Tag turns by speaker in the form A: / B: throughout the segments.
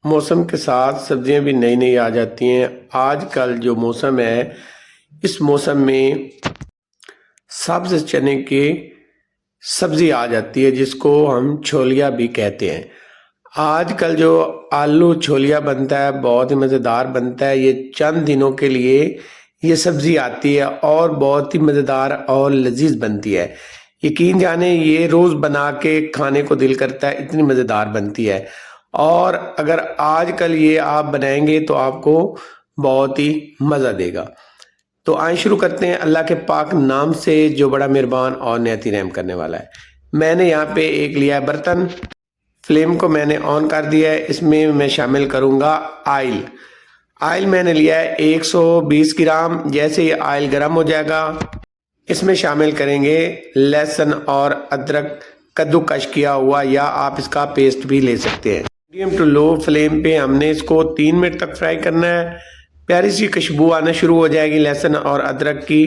A: मौसम के साथ सब्जियां भी नई नई आ जाती हैं। आजकल जो मौसम है, इस मौसम में सब्ज चने की सब्जी आ जाती है, जिसको हम छोलिया भी कहते हैं। आजकल जो आलू छोलिया बनता है, बहुत ही मज़ेदार बनता है। ये चंद दिनों के लिए ये सब्जी आती है और बहुत ही मज़ेदार और लजीज बनती है। यकीन जाने ये रोज़ बना के खाने को दिल करता है, इतनी मज़ेदार बनती है। और अगर आजकल ये आप बनाएंगे तो आपको बहुत ही मज़ा देगा। तो आए शुरू करते हैं अल्लाह के पाक नाम से, जो बड़ा मेहरबान और निहायत रहम करने वाला है। मैंने यहाँ पे एक लिया है बर्तन। फ्लेम को मैंने ऑन कर दिया है। इसमें मैं शामिल करूँगा आयल। आयल मैंने लिया है 120 ग्राम। जैसे ये आयल गर्म हो जाएगा, इसमें शामिल करेंगे लहसुन और अदरक कद्दूकश किया हुआ, या आप इसका पेस्ट भी ले सकते हैं। मीडियम टू लो फ्लेम पे हमने इसको 3 मिनट तक फ्राई करना है। प्यारी सी खुशबू आना शुरू हो जाएगी लहसुन और अदरक की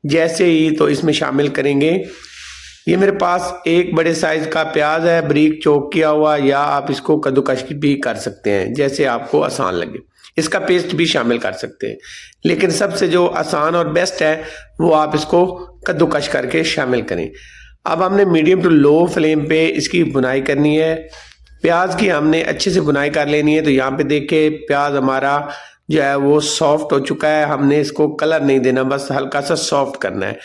A: जैसे ही, तो इसमें शामिल करेंगे, ये मेरे पास एक बड़े साइज का प्याज है बारीक चॉप किया हुआ, या आप इसको कद्दूकश भी कर सकते हैं, जैसे आपको आसान लगे। इसका पेस्ट भी शामिल कर सकते हैं, लेकिन सबसे जो आसान और बेस्ट है वो आप इसको कद्दूकश करके शामिल करें। अब हमने मीडियम टू लो फ्लेम पे इसकी बुनाई करनी है। प्याज की हमने अच्छे से बुनाई कर लेनी है। तो यहाँ पे देखिए प्याज हमारा जो है वो सॉफ्ट हो चुका है। हमने इसको कलर नहीं देना, बस हल्का सा सॉफ्ट करना है।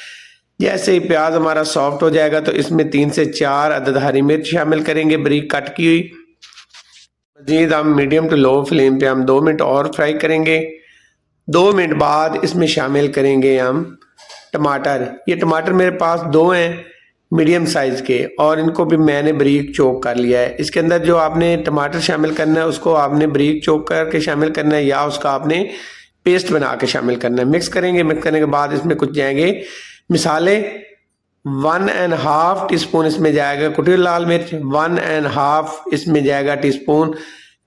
A: जैसे ही प्याज हमारा सॉफ्ट हो जाएगा तो इसमें 3 से 4 अदद हरी मिर्च शामिल करेंगे बारीक कट की हुई। मजीद हम मीडियम टू लो फ्लेम पे हम 2 मिनट और फ्राई करेंगे। 2 मिनट बाद इसमें शामिल करेंगे हम टमाटर। ये टमाटर मेरे पास 2 हैं मीडियम साइज के, और इनको भी मैंने बारीक चॉप कर लिया है। इसके अंदर जो आपने टमाटर शामिल करना है उसको आपने बारीक चॉप करके शामिल करना है, या उसका आपने पेस्ट बना के शामिल करना है। मिक्स करेंगे। मिक्स करने के बाद इसमें कुछ जाएंगे मिसाले। 1.5 टीस्पून इसमें जाएगा कुटी हुई लाल मिर्च। 1.5 इसमें जाएगा टीस्पून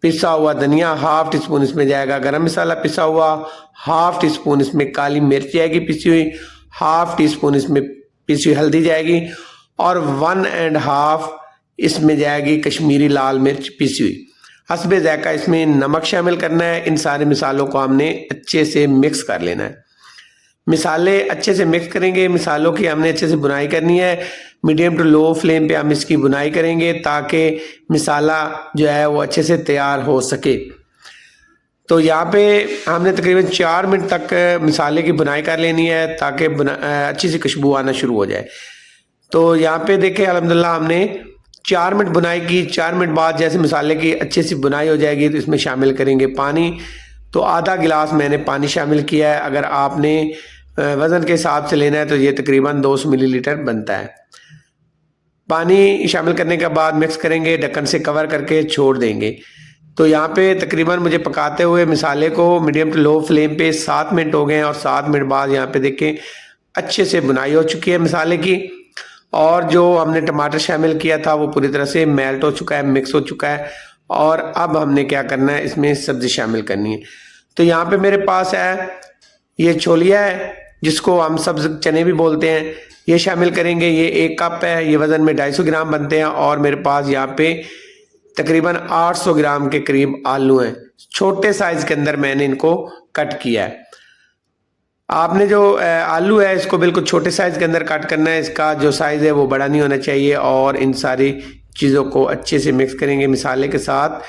A: पिसा हुआ धनिया। 1/2 टीस्पून इसमें जाएगा गरम मसाला पिसा हुआ। 1/2 टीस्पून इसमें काली मिर्च जाएगी पिसी हुई। 1/2 टीस्पून इसमें पिसी हुई हल्दी जाएगी, और 1.5 इसमें जाएगी कश्मीरी लाल मिर्च पिसी हुई। हस्बे ज़ायका इसमें नमक शामिल करना है। इन सारे मिसालों को हमने अच्छे से मिक्स कर लेना है। मिसाले अच्छे से मिक्स करेंगे। मिसालों की हमने अच्छे से बुनाई करनी है। मीडियम टू लो फ्लेम पे हम इसकी बुनाई करेंगे ताकि मिसाला जो है वो अच्छे से तैयार हो सके। तो यहाँ पे हमने तकरीबन 4 मिनट तक मिसाले की बुनाई कर लेनी है ताकि अच्छी सी खुशबू आना शुरू हो जाए। तो यहाँ पे देखें अल्हम्दुलिल्लाह हमने 4 मिनट बुनाई की। 4 मिनट बाद जैसे मसाले की अच्छी सी बुनाई हो जाएगी तो इसमें शामिल करेंगे पानी। तो आधा गिलास मैंने पानी शामिल किया है। अगर आपने वज़न के हिसाब से लेना है तो ये तकरीबन 200 मिलीलीटर बनता है। पानी शामिल करने के बाद मिक्स करेंगे, ढक्कन से कवर करके छोड़ देंगे। तो यहाँ पे तकरीबन मुझे पकाते हुए मिसाले को मीडियम टू लो फ्लेम पे 7 मिनट हो गए हैं, और 7 मिनट बाद यहाँ पे देखें अच्छे से बुनाई हो चुकी है मिसाले की, और जो हमने टमाटर शामिल किया था वो पूरी तरह से मेल्ट हो चुका है, मिक्स हो चुका है। और अब हमने क्या करना है, इसमें सब्जी शामिल करनी है। तो यहाँ पे मेरे पास है ये छोलिया है, जिसको हम सब्ज चने भी बोलते हैं। ये शामिल करेंगे। ये 1 कप है। ये वज़न में 250 ग्राम बनते हैं, और मेरे पास यहाँ पे तकरीबन 800 ग्राम के करीब आलू हैं। छोटे साइज के अंदर मैंने इनको कट किया है। आपने जो आलू है इसको बिल्कुल छोटे साइज के अंदर कट करना है। इसका जो साइज है वो बड़ा नहीं होना चाहिए। और इन सारी चीज़ों को अच्छे से मिक्स करेंगे मिसाले के साथ,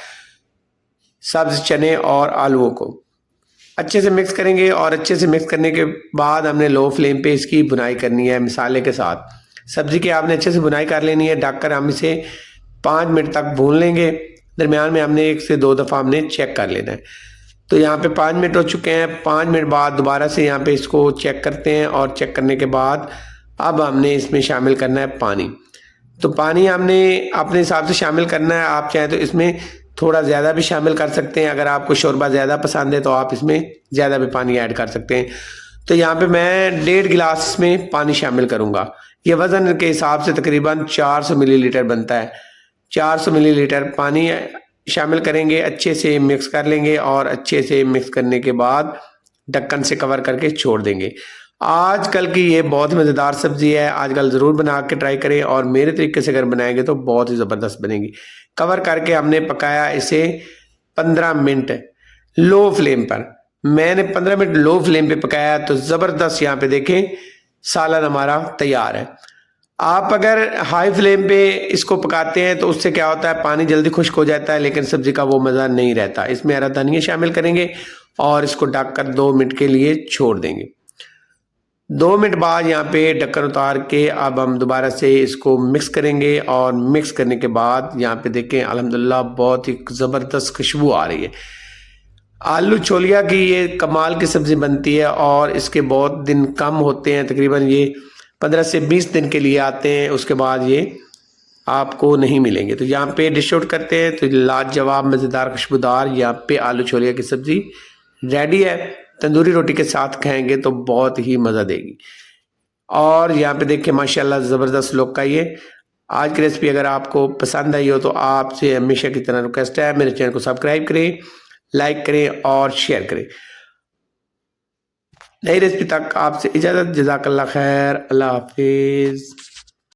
A: सब्ज चने और आलूओं को अच्छे से मिक्स करेंगे। और अच्छे से मिक्स करने के बाद हमने लो फ्लेम पे इसकी बुनाई करनी है मिसाले के साथ। सब्जी की आपने अच्छे से बुनाई कर लेनी है। ढककर हम इसे 5 मिनट तक भून लेंगे। दरमियान में हमने 1 से 2 दफ़ा हमने चेक कर लेना है। तो यहाँ पे 5 मिनट हो चुके हैं। 5 मिनट बाद दोबारा से यहाँ पे इसको चेक करते हैं, और चेक करने के बाद अब हमने इसमें शामिल करना है पानी। तो पानी हमने अपने हिसाब से शामिल करना है। आप चाहें तो इसमें थोड़ा ज़्यादा भी शामिल कर सकते हैं। अगर आपको शोरबा ज़्यादा पसंद है तो आप इसमें ज़्यादा भी पानी ऐड कर सकते हैं। तो यहाँ पे मैं 1.5 गिलास में पानी शामिल करूँगा। ये वज़न के हिसाब से तकरीबन 400 मिलीलीटर बनता है। 400 मिलीलीटर पानी शामिल करेंगे, अच्छे से मिक्स कर लेंगे, और अच्छे से मिक्स करने के बाद ढक्कन से कवर करके छोड़ देंगे। आजकल की ये बहुत मज़ेदार सब्ज़ी है। आजकल ज़रूर बना के ट्राई करें, और मेरे तरीके से अगर बनाएंगे तो बहुत ही ज़बरदस्त बनेगी। कवर करके हमने पकाया इसे 15 मिनट लो फ्लेम पर। मैंने 15 मिनट लो फ्लेम पे पकाया तो ज़बरदस्त यहाँ पे देखें सालन हमारा तैयार है। आप अगर हाई फ्लेम पे इसको पकाते हैं तो उससे क्या होता है, पानी जल्दी खुश्क हो जाता है, लेकिन सब्जी का वो मज़ा नहीं रहता। इसमें हरा धनिया शामिल करेंगे और इसको ढककर 2 मिनट के लिए छोड़ देंगे। 2 मिनट बाद यहाँ पे ढक्कन उतार के अब हम दोबारा से इसको मिक्स करेंगे और मिक्स करने के बाद यहाँ पे देखें अल्हम्दुलिल्लाह बहुत ही ज़बरदस्त खुशबू आ रही है। आलू छोलिया की ये कमाल की सब्ज़ी बनती है और इसके बहुत दिन कम होते हैं, तकरीबन ये 15 से 20 दिन के लिए आते हैं, उसके बाद ये आपको नहीं मिलेंगे। तो यहाँ पे डिश आउट करते हैं तो लाजवाब मज़ेदार खुशबूदार यहाँ पे आलू छोलिया की सब्ज़ी रेडी है। तंदूरी रोटी के साथ खाएंगे तो बहुत ही मज़ा देगी। और यहाँ पे देखिए माशाल्लाह ज़बरदस्त लुक का ये आज की रेसिपी अगर आपको पसंद आई हो तो आपसे हमेशा की तरह रिक्वेस्ट है मेरे चैनल को सब्सक्राइब करें, लाइक करें और शेयर करें। नई रेसिपी तक आपसे इजाज़त। जज़ाकल्लाह खैर। अल्लाह हाफिज़।